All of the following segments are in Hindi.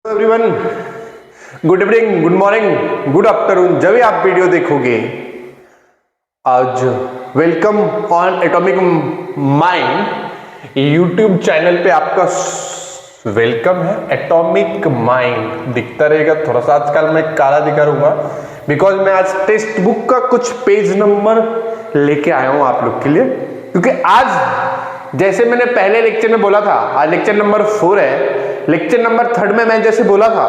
Everyone, good evening, good morning, good afternoon, जब भी आप वीडियो देखोगे आज welcome on atomic mind YouTube channel पे आपका वेलकम है। एटॉमिक माइंड दिखता रहेगा, थोड़ा सा आजकल मैं काला दिखा रहूंगा बिकॉज मैं आज टेक्स्ट बुक का कुछ पेज नंबर लेके आया हूं आप लोग के लिए, क्योंकि आज जैसे मैंने पहले लेक्चर में बोला था, आज लेक्चर नंबर 4 है। लेक्चर नंबर 3 में मैं जैसे बोला था,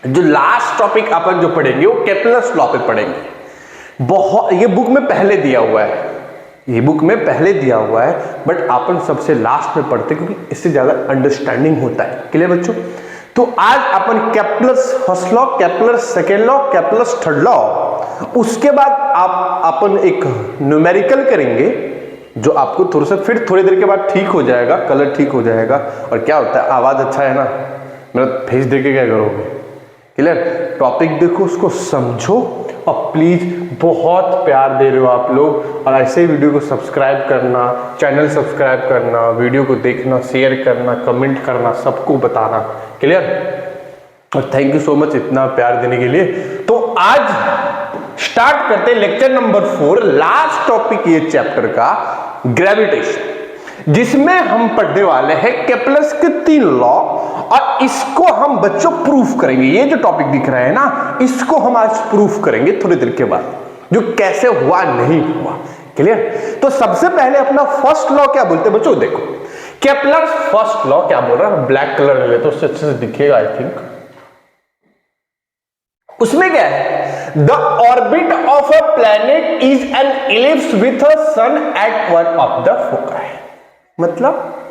जो लास्ट टॉपिक अपन जो पढ़ेंगे वो केपलर्स लॉ पे पढ़ेंगे। बहुत ये बुक में पहले दिया हुआ है, ये बुक में पहले दिया हुआ है, बट अपन सबसे लास्ट में पढ़ते क्योंकि इससे ज्यादा अंडरस्टैंडिंग होता है। क्लियर बच्चों? तो आज अपन Kepler's first law, Kepler's second law, Kepler's third law, उसके बाद अपन एक न्यूमेरिकल करेंगे जो आपको थोड़ा सा फिर थोड़ी देर के बाद ठीक हो जाएगा, कलर ठीक हो जाएगा। और क्या होता है, आवाज अच्छा है ना, मेरा फेस देख के क्या करोगे? क्लियर? टॉपिक देखो, उसको समझो और प्लीज बहुत प्यार दे रहे हो आप लोग, और ऐसे ही वीडियो को सब्सक्राइब करना, चैनल सब्सक्राइब करना, वीडियो को देखना, शेयर करना, कमेंट करना, सबको बताना। क्लियर? और थैंक यू सो मच इतना प्यार देने के लिए। तो आज स्टार्ट करते हैं लेक्चर नंबर 4, लास्ट टॉपिक ये चैप्टर का, ग्रेविटेशन, जिसमें हम पढ़ने वाले हैं केपलर्स के 3 लॉ, और इसको हम बच्चों प्रूफ करेंगे। ये जो टॉपिक दिख रहा है ना, इसको हम आज प्रूफ करेंगे थोड़ी देर के बाद, जो कैसे हुआ नहीं हुआ। क्लियर? तो सबसे पहले अपना फर्स्ट लॉ क्या बोलते हैं बच्चों, देखो केपलर्स फर्स्ट लॉ क्या बोल रहा है, ब्लैक कलर ले ले तो उससे अच्छे से दिखेगा आई थिंक। उसमें क्या है, the orbit of a planet is an ellipse with a sun at one of the foci. मतलब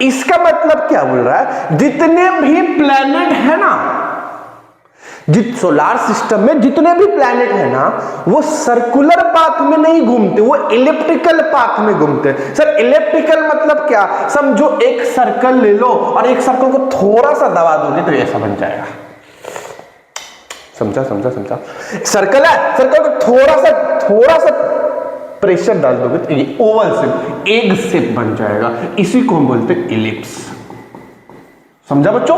इसका मतलब क्या बोल रहा है, जितने भी प्लैनेट है ना, सोलार सिस्टम में जितने भी प्लैनेट है ना, वो सर्कुलर पाथ में नहीं घूमते, वो इलिप्टिकल पाथ में घूमते। सर इलिप्टिकल मतलब क्या? समझो एक सर्कल ले लो और एक सर्कल को थोड़ा सा दबा दोगे तो ऐसा बन जाएगा। समझा? सर्कल है, सर्कल को थोड़ा सा प्रेशर डाल दोगे तो ये ओवल शेप, एग शेप बन जाएगा। इसी को हम बोलते हैं इलिप्स। समझा बच्चों?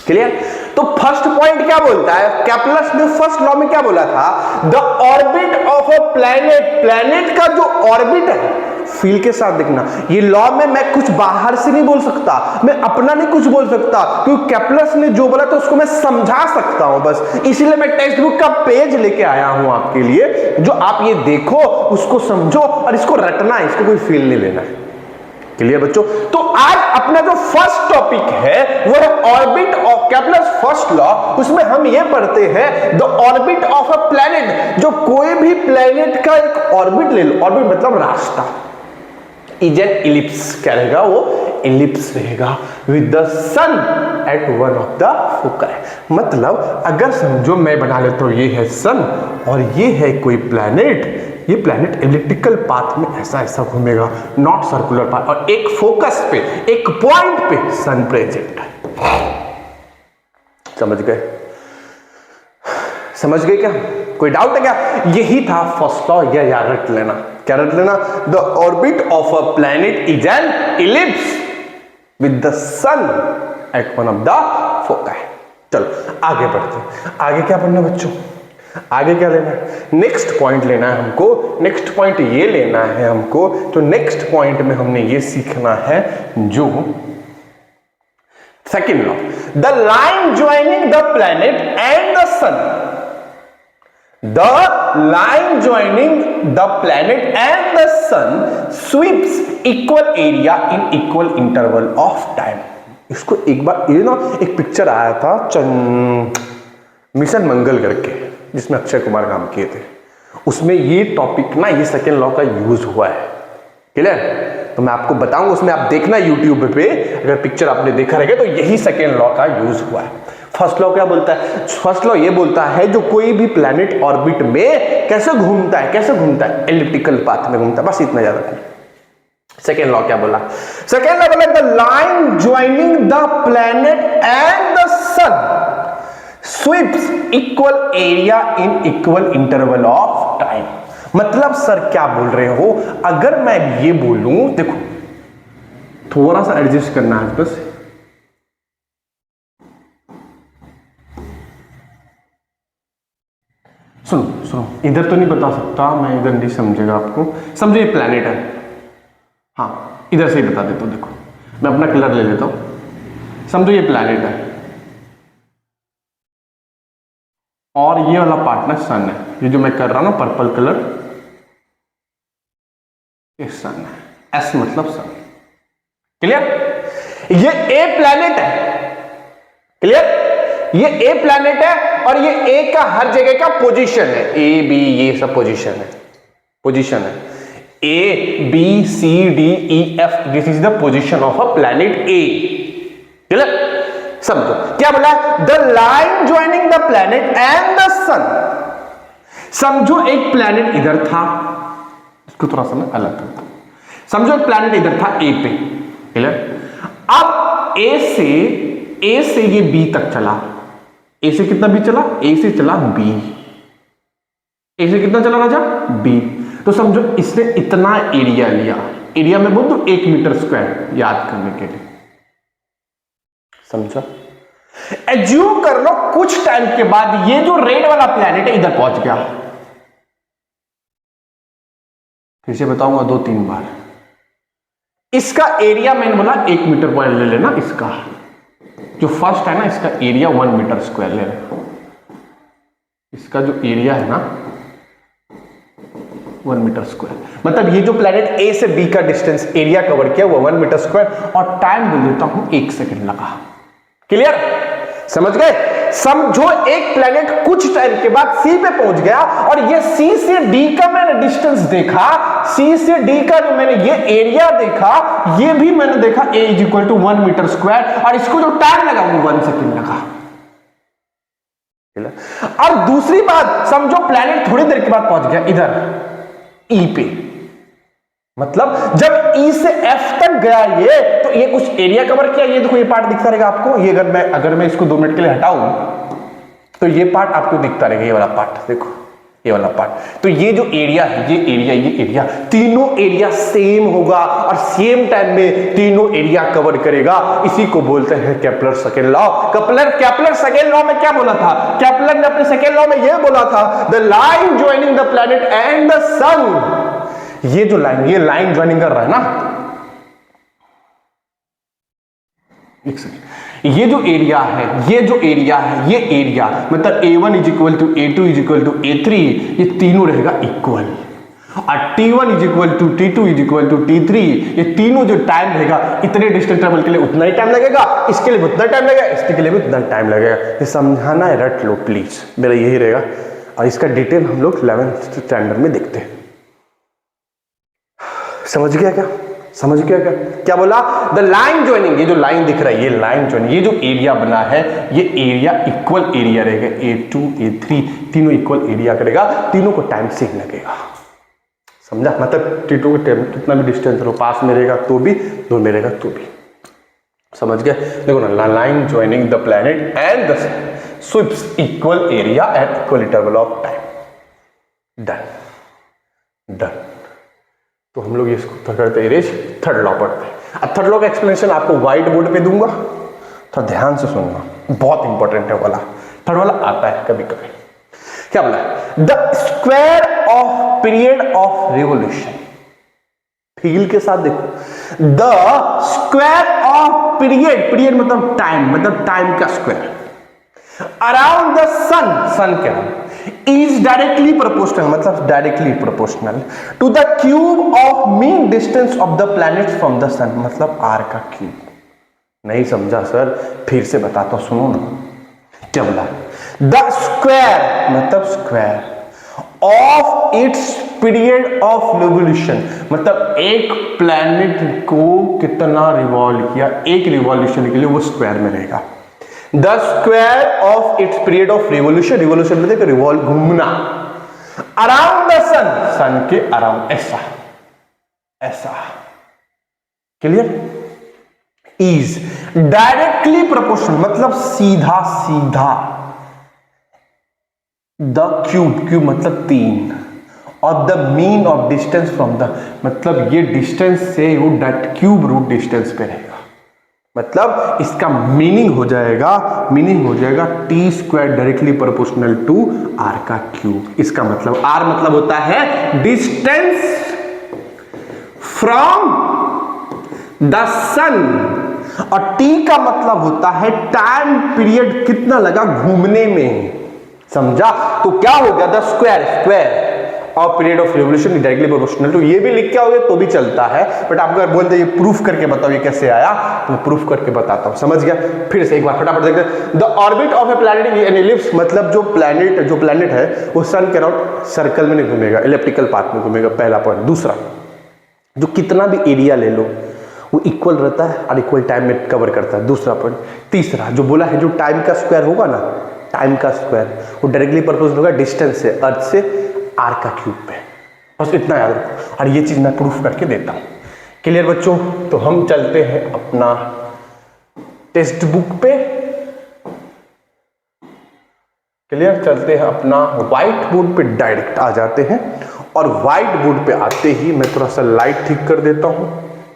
क्लियर? तो फर्स्ट पॉइंट क्या बोलता है, केपलर्स ने फर्स्ट लॉ में क्या बोला था, the orbit of a planet, planet का जो ऑर्बिट है, फील के साथ देखना, ये लॉ में मैं कुछ बाहर से नहीं बोल सकता, मैं अपना नहीं कुछ बोल सकता, क्योंकि केपलर्स ने जो बोला तो उसको मैं समझा सकता हूं बस। इसीलिए मैं टेक्स्ट बुक का पेज लेके आया हूं आपके लिए, जो आप ये देखो, उसको समझो और इसको रटना है, इसको कोई फील नहीं लेना है। क्लियर बच्चों? तो आज अपना जो फर्स्ट टॉपिक है वो है orbit of Kepler's first law. उसमें हम ये पढ़ते हैं the orbit of a planet, जो कोई भी प्लैनेट का एक ऑर्बिट ले लो, ऑर्बिट मतलब रास्ता, इज एन इलिप्स, क्या रहेगा वो? इलिप्स रहेगा with the sun at one of the foci. मतलब अगर समझो मैं बना लेता हूं, ये है सन और ये है कोई प्लैनेट, ये प्लैनेट इलिप्टिकल पाथ में ऐसा घूमेगा, नॉट सर्कुलर पाथ, और एक फोकस पे, एक पॉइंट पे सन प्रेजेंट है। समझ गए क्या? कोई डाउट है क्या? यही था फर्स्ट लॉ, ये याद रख लेना। क्या रख लेना? The orbit of a planet is an ellipse with the sun at one of the foci. चलो आगे बढ़ते हैं। आगे क्या पढ़ना बच्चों? आगे क्या लेना है? नेक्स्ट पॉइंट लेना है हमको। नेक्स्ट पॉइंट ये लेना है हमको, तो नेक्स्ट पॉइंट में हमने ये सीखना है जो second law, the line joining the planet and the sun, the line joining the planet and the sun sweeps equal area in equal interval of time. इसको एक बार ये ना एक पिक्चर आया था मिशन मंगल करके, जिसमें अक्षय कुमार काम किए थे, उसमें ये टॉपिक ना, ये सेकेंड लॉ का यूज हुआ है। क्लियर? तो मैं आपको बताऊंगा, उसमें आप देखना यूट्यूब पे, अगर पिक्चर आपने देखा रहेगा तो यही सेकेंड लॉ का यूज हुआ है। फर्स्ट लॉ क्या बोलता है? फर्स्ट लॉ ये बोलता है जो कोई भी प्लैनेट ऑर्बिट में कैसे घूमता है, एलिप्टिकल पाथ में घूमता है, बस इतना याद रखना। सेकेंड लॉ क्या बोला? सेकेंड लॉ बोला the line joining the planet and the sun sweeps equal area in equal interval of time. मतलब सर क्या बोल रहे हो, अगर मैं ये बोलूं, देखो थोड़ा सा एडजस्ट करना है बस, सुनो सुनो, इधर तो नहीं बता सकता मैं, इधर नहीं समझेगा आपको। समझो ये प्लैनेट है, हाँ इधर से ही बता देता हूँ। देखो मैं अपना कलर ले लेता हूँ। समझो ये प्लैनेट है और ये वाला पार्ट ना सन है। ये जो मैं कर रहा हूं ना पर्पल कलर, ये सन है। एस मतलब सन। क्लियर? ये ए प्लैनेट है। क्लियर? ये ए प्लैनेट है और ये ए का हर जगह का पोजीशन है। ए बी ये सब पोजीशन है, पोजीशन है। A B C D E F, this is the position of a planet A. Clear? समझो क्या बोला, the line joining the planet and the sun. समझो एक प्लैनेट इधर था, इसको थोड़ा सा मैं अलग करता हूं। समझो एक प्लैनेट इधर था ए पे। क्लियर? अब ए से ये बी तक चला। ए से कितना बी चला? ए से चला बी। ए से कितना चला राजा? बी। तो समझो इसने इतना एरिया लिया। एरिया में बोल दो 1 मीटर स्क्वायर, याद करने के लिए। समझा? एज्यूम कर लो कुछ टाइम के बाद ये जो रेड वाला प्लैनेट है इधर पहुंच गया। फिर से बताऊंगा 2-3 बार। इसका एरिया मैंने बोला 1 मीटर पॉइंट ले लेना। इसका जो फर्स्ट है ना, इसका एरिया 1 मीटर स्क्वायर ले लेना। इसका जो एरिया है ना 1 मीटर स्क्वायर, मतलब ये जो प्लैनेट ए से बी का डिस्टेंस एरिया कवर किया वो 1 मीटर स्क्वायर, और टाइम बोल देता हूं 1 सेकंड लगा। क्लियर? समझ गए? समझो एक प्लैनेट कुछ टाइम के बाद सी पे पहुंच गया और ये सी से डी का मैंने डिस्टेंस देखा, सी से डी का जो मैंने ये एरिया देखा, ये भी मैंने देखा A is equal to 1 metre square, और इसको जो टाइम लगा वो 1 सेकंड लगा। और दूसरी बात, समझो प्लैनेट थोड़ी देर के बाद पहुंच गया इधर ई पे, मतलब जब ई से एफ तक गया ये, तो ये कुछ एरिया कवर किया। ये देखो ये पार्ट दिखता रहेगा आपको। ये अगर मैं इसको 2 मिनट के लिए हटाऊं तो ये पार्ट आपको दिखता रहेगा, ये वाला पार्ट देखो, ये वाला पार्ट। तो ये जो एरिया है, ये एरिया तीनों एरिया सेम होगा और सेम टाइम में तीनों एरिया कवर करेगा। इसी को बोलते हैं Kepler second law. Kepler second law में क्या बोला था? केपलर ने अपने सेकेंड लॉ में ये बोला था, the line joining the planet and the sun. ये जो लाइन, ये लाइन ज्वाइनिंग कर रहा है ना, एक सेकंड, ये जो एरिया है, ये एरिया मतलब A1 is equal to A2 is equal to A3, ये तीनों रहेगा इक्वल। और T1 is equal to T2 is equal to T3, ये तीनों जो टाइम रहेगा, इतने डिस्टेंस ट्रेवल के लिए उतना ही टाइम लगेगा, इसके लिए उतना टाइम लगेगा, इसके लिए भी उतना टाइम लगेगा। ये समझाना है, रट लो प्लीज, मेरा यही रहेगा। और इसका डिटेल हम लोग 11th स्टैंडर्ड में देखते हैं। समझ गया क्या? समझ गया क्या? क्या बोला? द लाइन ज्वाइनिंग, ये जो लाइन दिख रहा है, ये लाइन ज्वाइनिंग, ये जो एरिया बना है, ये एरिया इक्वल एरिया रहेगा। A2 A3 तीनों इक्वल एरिया करेगा, तीनों को टाइम सेम लगेगा। समझा? मतलब T2 को कितना भी डिस्टेंस लो, पास में रहेगा तो भी, दूर में रहेगा तो भी। समझ गए? देखो ना, line joining the planet and the sweeps equal area at equal interval of time. Done. तो हम लोग इसको करते इरेज, थर्ड लॉ पढ़ते हैं। अब थर्ड लॉ का एक्सप्लेनेशन आपको व्हाइट बोर्ड पे दूंगा, थोड़ा ध्यान से सुनना, बहुत इंपॉर्टेंट है वाला। थर्ड वाला आता है कभी कभी। क्या बोला? The square of period of revolution. Feel के साथ देखो, द स्क्वायर ऑफ पीरियड मतलब टाइम का स्क्वायर अराउंड द सन के अराउंड is directly proportional, मतलब directly proportional to the cube of mean distance of the planets from the sun, मतलब आर का क्यूब। नहीं समझा सर? फिर से बताता हूं, सुनो ना। क्या बोला? द स्क्वायर मतलब square of its period of revolution, मतलब एक प्लैनेट को कितना रिवॉल्व किया, एक रिवॉल्यूशन के लिए वो स्क्वायर में रहेगा। The square of its period of revolution, revolution में देखो रिवॉल्व, घूमना, अराउंड द सन के अराउंड, ऐसा। क्लियर? इज डायरेक्टली प्रोपोर्शनल, मतलब सीधा द क्यूब मतलब 3 और the mean of distance from the, मतलब ये डिस्टेंस से वो क्यूब रूट डिस्टेंस पे रहेगा। मतलब इसका मीनिंग हो जाएगा T square directly proportional to R का क्यूब। इसका मतलब आर मतलब होता है डिस्टेंस फ्रॉम द सन, और टी का मतलब होता है टाइम पीरियड कितना लगा घूमने में, समझा? तो क्या हो गया, the square of period of revolution directly proportional to. ये भी लिख के आओगे तो भी चलता है, बट आप अगर बोलते ये प्रूफ करके बताओ ये कैसे आया, तो मैं प्रूफ करके बताता हूं। समझ गया? फिर से एक बार फटाफट देखते हैं। The orbit of A planet an ellipse, मतलब जो प्लैनेट है वो सन के अराउंड सर्कल में नहीं घूमेगा, इलिप्टिकल पाथ में घूमेगा, पहला पॉइंट। दूसरा, जो कितना भी एरिया ले लो वो इक्वल रहता है और इक्वल टाइम में कवर करता है, दूसरा पॉइंट। तीसरा जो बोला है, जो टाइम का स्क्वायर होगा ना, टाइम का स्क्वायर वो डायरेक्टली प्रोपोर्शनल होगा डिस्टेंस से, अर्थ से आर का क्यूब पे। बस इतना याद रखो, और ये चीज मैं प्रूफ करके देता हूं। क्लियर बच्चों? तो हम चलते हैं अपना टेक्स्ट बुक पे। क्लियर? चलते हैं अपना व्हाइट बोर्ड पे, डायरेक्ट आ जाते हैं, और व्हाइट बोर्ड पे आते ही मैं थोड़ा सा लाइट ठीक कर देता हूं।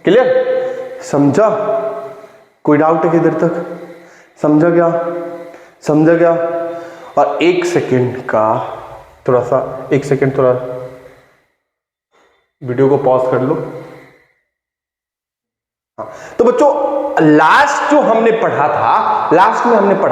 क्लियर? समझा? कोई डाउट है किधर तक? समझा गया? और एक सेकेंड थोड़ा वीडियो को पॉज कर लो। हाँ, तो बच्चों लास्ट में हमने पढ़ा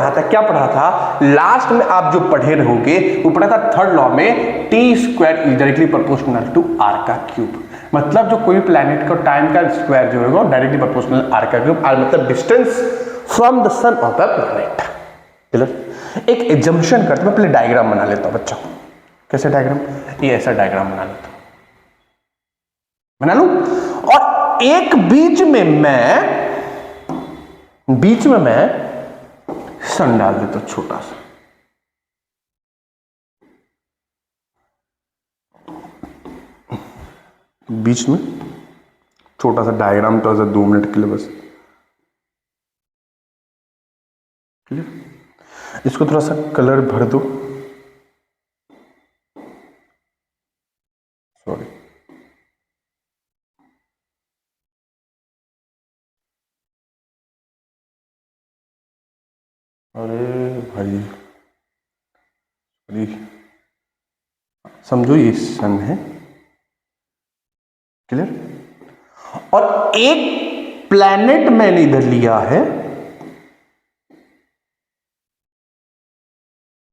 था, क्या पढ़ा था? लास्ट में आप जो पढ़े रहोगे वो पढ़ा था थर्ड लॉ में, T square is directly proportional to R का क्यूब। मतलब जो कोई प्लैनेट का टाइम का स्क्वायर जो होगा डायरेक्टली प्रोपोर्शनल आर का क्यूब, आर मतलब distance from the son of a planet. Clear? एक एजम्पशन करते हैं, पहले डायग्राम बना लेता हूं बच्चों। कैसे डायग्राम? ये ऐसा डायग्राम बना लेता हूं, बना लूं, और एक बीच में मैं सन डाल देता हूं, छोटा सा। बीच में छोटा सा डायग्राम, तो 2 मिनट के लिए बस। क्लियर? इसको थोड़ा सा कलर भर दो, सॉरी। अरे भाई समझो ये सन है। क्लियर? और एक प्लैनेट मैंने इधर लिया है,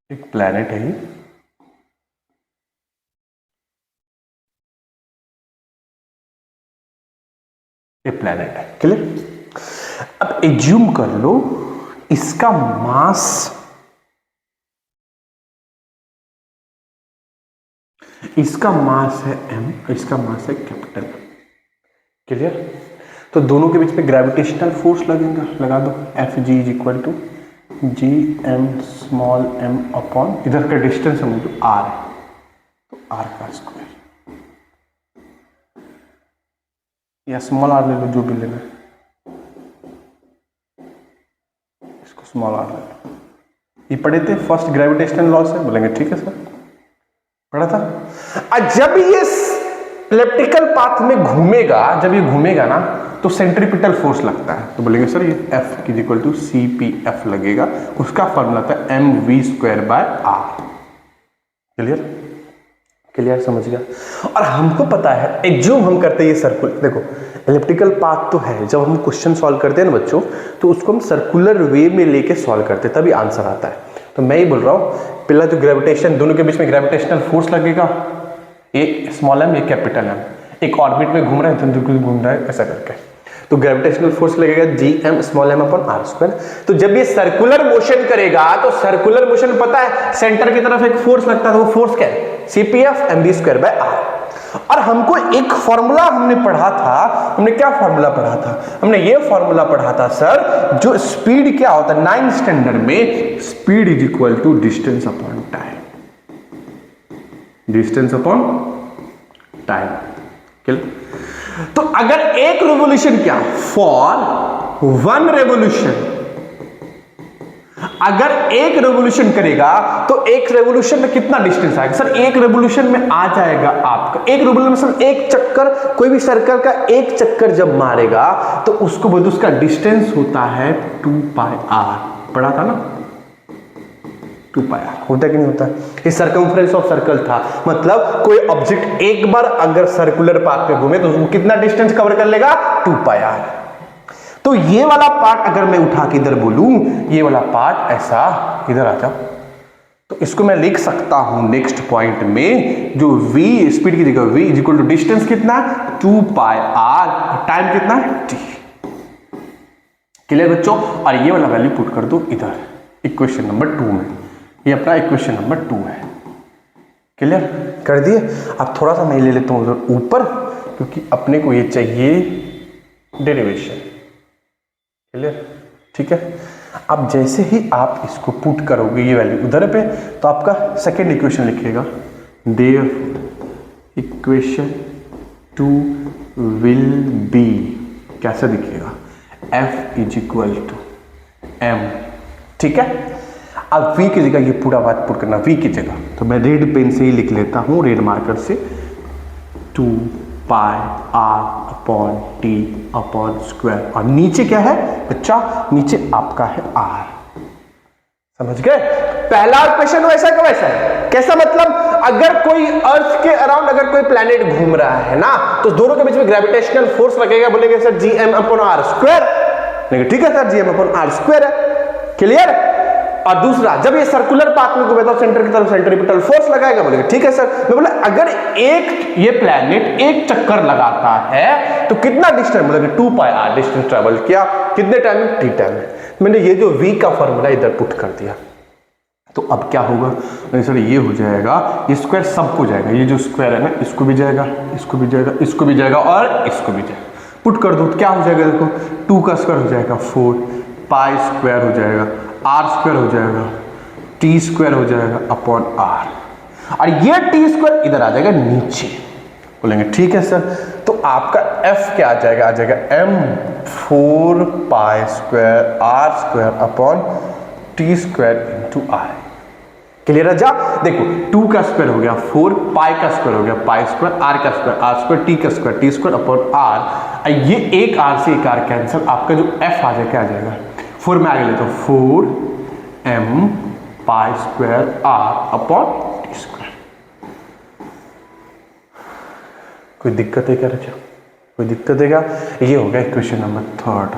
एक प्लैनेट है ये प्लैनेट है। क्लियर? अब एज्यूम कर लो इसका मास है m, इसका मास है कैपिटल। क्लियर? तो दोनों के बीच में ग्रेविटेशनल फोर्स लगेगा, लगा दो। Fg is equal to gm small m upon, इधर का डिस्टेंस समझो r है, तो r का स्क्वायर, या स्मॉल r ले लो, जो भी लेना है, इसको स्मॉल r ले लो। ये पढ़े थे फर्स्ट ग्रेविटेशनल लॉ से, बोलेंगे ठीक है सर पढ़ा था। जब ये इलिप्टिकल पाथ में घूमेगा, जब ये घूमेगा ना तो सेंट्रीपिटल फोर्स लगता है, तो बोलेंगे सर ये F is equal to CPF लगेगा, उसका फॉर्मूला था mv²/r। क्लियर? समझ गया? और हमको पता है एग्ज्यूम हम करते हैं ये सर्कुलर, देखो इलिप्टिकल पाथ तो है, जब हम क्वेश्चन सॉल्व करते हैं ना बच्चों, तो उसको हम सर्कुलर वे में लेके सॉल्व करते हैं, तभी आंसर आता है। तो मैं ही बोल रहा हूं, पहला जो ग्रेविटेशन, दोनों के बीच में ग्रेविटेशनल फोर्स लगेगा, ये स्मॉल m, ये कैपिटल M, एक ऑर्बिट में घूम रहा है, तो घूम रहा है ऐसा करके, तो ग्रेविटेशनल फोर्स लगेगा gm small m upon r square. तो जब ये सर्कुलर मोशन करेगा, तो सर्कुलर मोशन पता है सेंटर की तरफ एक फोर्स लगता है, तो वो फोर्स क्या है? CPF mv²/r। और हमको एक फॉर्मूला हमने पढ़ा था, हमने क्या फॉर्मूला पढ़ा था? हमने ये फॉर्मूला पढ़ा था सर, जो स्पीड क्या होता है 9th स्टैंडर्ड में, speed is equal to distance upon time, distance upon time. तो अगर एक रेवोल्यूशन क्या, फॉर 1 रेवोल्यूशन, अगर एक रेवोल्यूशन करेगा तो एक रेवोल्यूशन में कितना डिस्टेंस आएगा सर? एक रेवोल्यूशन में आ जाएगा आपका, एक रेवोल्यूशन में एक चक्कर, कोई भी सर्कल का एक चक्कर जब मारेगा तो उसको बोलते उसका डिस्टेंस होता है 2 पाई आर। पढ़ा था ना 2 पाई आर, होता कि नहीं होता? ये सर्कमफ्रेंस ऑफ सर्कल था, मतलब कोई ऑब्जेक्ट एक बार अगर सर्कुलर पाथ में घूमे तो उसको कितना डिस्टेंस कवर कर लेगा? 2 पाई आर। तो ये वाला पार्ट अगर मैं उठा के इधर बोलूं, ये वाला पार्ट ऐसा इधर आ जाओ, तो इसको मैं लिख सकता हूं नेक्स्ट पॉइंट में, जो v स्पीड की जगह v is equal to distance कितना? 2 पाई आर, टाइम कितना? t। क्लियर बच्चों? और ये वाला वैल्यू पुट कर दो इधर इक्वेशन नंबर 2 में, ये अपना इक्वेशन नंबर 2 है। क्लियर कर दिए? अब थोड़ा सा मैं ले लेता हूं उधर ऊपर, क्योंकि अपने को ये चाहिए डेरिवेशन। क्लियर? ठीक है। अब जैसे ही आप इसको पुट करोगे ये वैल्यू उधर पे, तो आपका सेकेंड इक्वेशन लिखिएगा, देयर इक्वेशन 2 विल बी, कैसे दिखेगा? F is equal to m। ठीक है। अब v की जगह ये पूरा बात पुट करना, v की जगह तो मैं रेड पेन से ही लिख लेता हूं, रेड मार्कर से, 2 pi R upon T upon square, और नीचे क्या है बच्चा? नीचे आपका है r। समझ गए? पहला इक्वेशन वैसा का वैसा है। कैसा मतलब? अगर कोई अर्थ के अराउंड अगर कोई प्लैनेट घूम रहा है ना, तो दोनों के बीच में ग्रेविटेशनल फोर्स लगेगा, बोलेंगे sir gm upon R square, लेकिन ठीक है sir gm upon R square है। क्लियर? और दूसरा, जब ये सर्कुलर पाथ में घूमेगा तो सेंटर की तरफ सेंट्रीपिटल फोर्स लगाएगा, बोलेगा ठीक है सर। मैं बोला अगर एक ये प्लैनेट एक चक्कर लगाता है तो कितना डिस्टेंस? बोलेगा 2 पाई आर डिस्टेंस ट्रेवल किया, कितने टाइम में? t टाइम में। मैंने ये जो v का फॉर्मूला इधर पुट कर दिया, तो अब क्या होगा? नहीं सर ये हो जाएगा, ये स्क्वायर सबको जाएगा, ये जो स्क्वायर है ना इसको भी जाएगा, इसको भी जाएगा, इसको भी जाएगा और इसको भी जाएगा। पुट कर दो तो क्या हो जाएगा? देखो 2 का स्क्वायर हो जाएगा 4, पाई स्क्वायर हो जाएगा, आर स्क्वायर हो जाएगा, टी स्क्वायर हो जाएगा अपॉन आर, और ये टी स्क्वायर इधर आ जाएगा नीचे। बोलेंगे ठीक है सर। तो आपका एफ क्या आ जाएगा? आ जाएगा m 4 pi square R square upon T square into R. Clear है? जा देखो 2 का स्क्वायर हो गया 4, पाई का स्क्वायर हो गया पाई स्क्वायर, आर का स्क्वायर आर स्क्वायर, टी का square T square upon R. ये एक आर से एक आर कैंसिल, आपका जो एफ आ जाएगा क्या आ जाएगा? 4 में आगे लेते हो 4m pi square R upon T square. कोई दिक्कत है क्या बच्चा? कोई दिक्कत है क्या? ये हो गया इक्वेशन नंबर 3।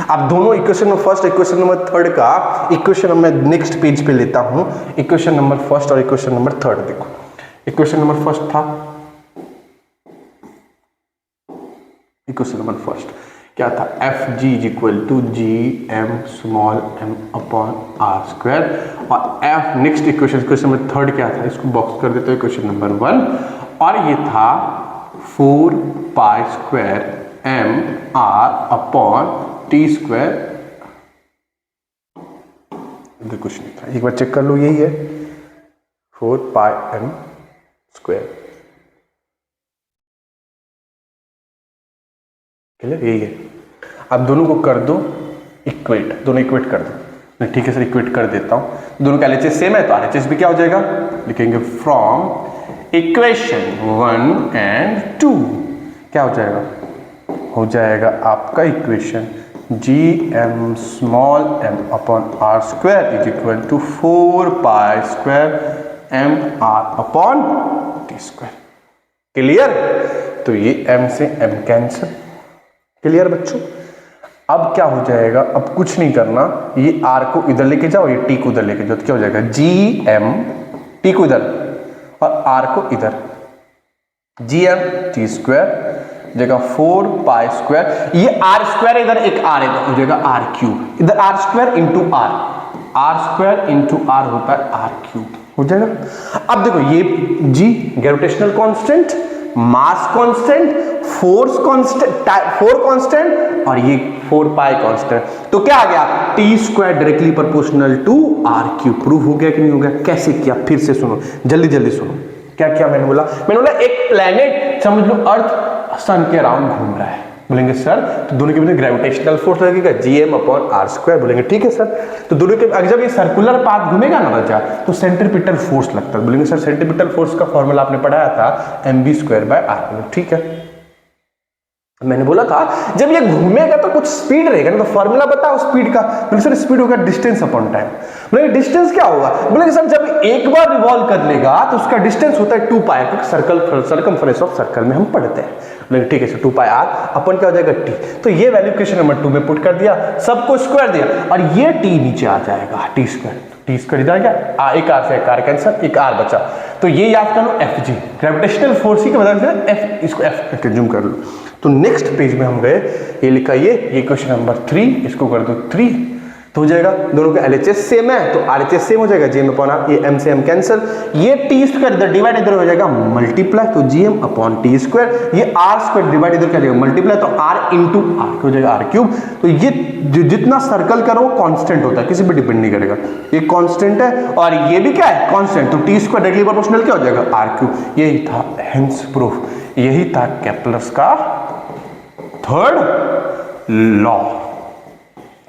अब दोनों इक्वेशन में फर्स्ट इक्वेशन नंबर 3 का इक्वेशन मैं नेक्स्ट पेज पे लेता हूं, इक्वेशन नंबर 1 और इक्वेशन नंबर 3। देखो इक्वेशन नंबर 1 था, इक्वेशन नंबर 1 क्या था? F G is equal to G M small M upon R square, और एफ नेक्स्ट इक्वेशन नंबर 3 क्या था? इसको बॉक्स कर देते हो इक्वेशन नंबर 1, और ये था 4 pi square M R upon T square. इधर कुछ नहीं था, एक बार चेक कर लो, यही है 4 पाई एम स्क्वायर। क्लियर? यही है। अब दोनों को कर दो इक्वेट, दोनों इक्वेट कर दो। मैं ठीक है सर इक्वेट कर देता हूं। दोनों का LHS सेम है तो RHS भी क्या हो जाएगा? लिखेंगे फ्रॉम इक्वेशन 1 एंड 2 क्या हो जाएगा? हो जाएगा आपका equation G M small M upon R square is equal to 4 pi square M R upon T square. Clear? तो ये m से m कैंसिल। क्लियर बच्चों? अब क्या हो जाएगा? अब कुछ नहीं करना, ये r को इधर लेके जाओ, ये t को उधर लेके जाओ, तो क्या हो जाएगा? जी एम, t को इधर और r को इधर, जी एम टी स्क्वायर जगह 4 पाई स्क्वायर, ये r स्क्वायर इधर एक r इधर हो जाएगा r क्यूब, इधर r square into r square into r होता है r क्यूब हो जाएगा। अब देखो ये g gravitational constant, mass constant, force constant, 4 constant और ये 4 पाई कांस्टेंट, तो क्या आ गया? T square directly proportional to R cube. Proof हो गया कि नहीं हो गया? कैसे किया? फिर से सुनो, जल्दी जल्दी सुनो। क्या क्या मैंने बोला? मैंने बोला एक प्लेनेट समझ लो अर्थ सन के अराउंड घूम रहा है, बोलेंगे सर तो दोनों के बीच में ग्रेविटेशनल फोर्स लगेगा Gm/r²। बोलेंगे ठीक है सर। तो दोनों के जब ये सर्कुलर पाथ घूमेगा ना बच्चा तो सेंट्रीपिटल फोर्स लगता है। बोलेंगे सर सेंट्रीपिटल फोर्स का फॉर्मूला आपने पढ़ाया था mv²/r। ठीक है, मैंने बोला था जब ये घूमेगा तो कुछ स्पीड रहेगा ना, तो फॉर्मूला बताओ स्पीड का। बोले सर स्पीड होगा डिस्टेंस अपॉन टाइम। बोले डिस्टेंस क्या होगा? बोले सर जब एक बार रिवॉल्व कर लेगा तो उसका डिस्टेंस होता है 2π, क्योंकि सर्कमफरेंस ऑफ सर्कल में हम पढ़ते हैं। बोले ठीक है सर 2πr अपन क्या हो जाएगा t। तो ये वैल्यू इक्वेशन नंबर 2 में पुट कर दिया, सबको स्क्वायर दिया और ये t नीचे आ जाएगा t²। इधर आ गया, एक r से एक r कैंसिल, एक r बचा। तो ये याद कर लो Fg, ग्रेविटेशनल फोर्स की वजह से F, इसको F करके जूम कर लो। तो नेक्स्ट पेज में हम गए, ये लिखा ये क्वेश्चन नंबर 3, इसको कर दो 3 तो हो जाएगा। दोनों का LHS सेम है तो RHS सेम हो जाएगा, Gm/r, ये m से m कैंसिल, ये t² इधर डिवाइड इधर हो जाएगा मल्टीप्लाई, तो Gm/t², ये r² डिवाइड इधर क्या जाएगा मल्टीप्लाई, तो r हो जाएगा r³। तो ये जितना सर्कल करो कांस्टेंट होता है, किसी पे डिपेंड नहीं करेगा, ये कांस्टेंट है और ये भी क्या है कांस्टेंट, तो t² डायरेक्टली प्रोपोर्शनल क्या हो जाएगा r³। यही था हेंस प्रूफ, यही था केप्लर्स का थर्ड लॉ।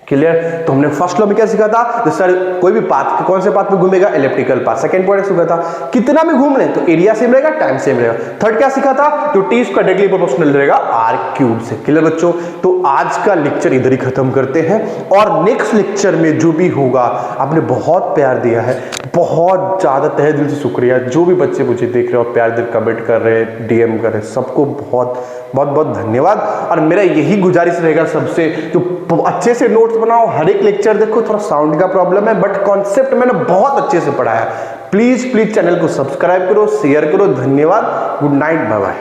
क्लियर? तो हमने फर्स्ट लॉ में क्या सीखा था? तो सर कोई भी पाथ, कौन से पाथ पे घूमेगा? Elliptical path. सेकंड पॉइंट सीखा था कितना भी घूम ले तो एरिया सेम रहेगा, टाइम सेम रहेगा। थर्ड क्या सीखा था? जो t² डायरेक्टली प्रोपोर्शनल रहेगा r³ से। क्लियर बच्चों? तो आज का लेक्चर इधर ही खत्म करते हैं और नेक्स्ट लेक्चर में जो भी होगा, आपने बहुत प्यार दिया है, बहुत ज्यादा तहे दिल से शुक्रिया। जो भी बच्चे मुझे देख रहे हो प्यार दिल कमेंट कर रहे हैं, डीएम कर रहे हैं, सबको बहुत बहुत बहुत धन्यवाद। और मेरा यही गुजारिश रहेगा सबसे, जो अच्छे से नोट्स बनाओ, हर एक लेक्चर देखो। थोड़ा साउंड का प्रॉब्लम है बट कॉन्सेप्ट मैंने बहुत अच्छे से पढ़ाया। प्लीज चैनल को सब्सक्राइब करो, शेयर करो। धन्यवाद, गुड नाइट, बाय बाय।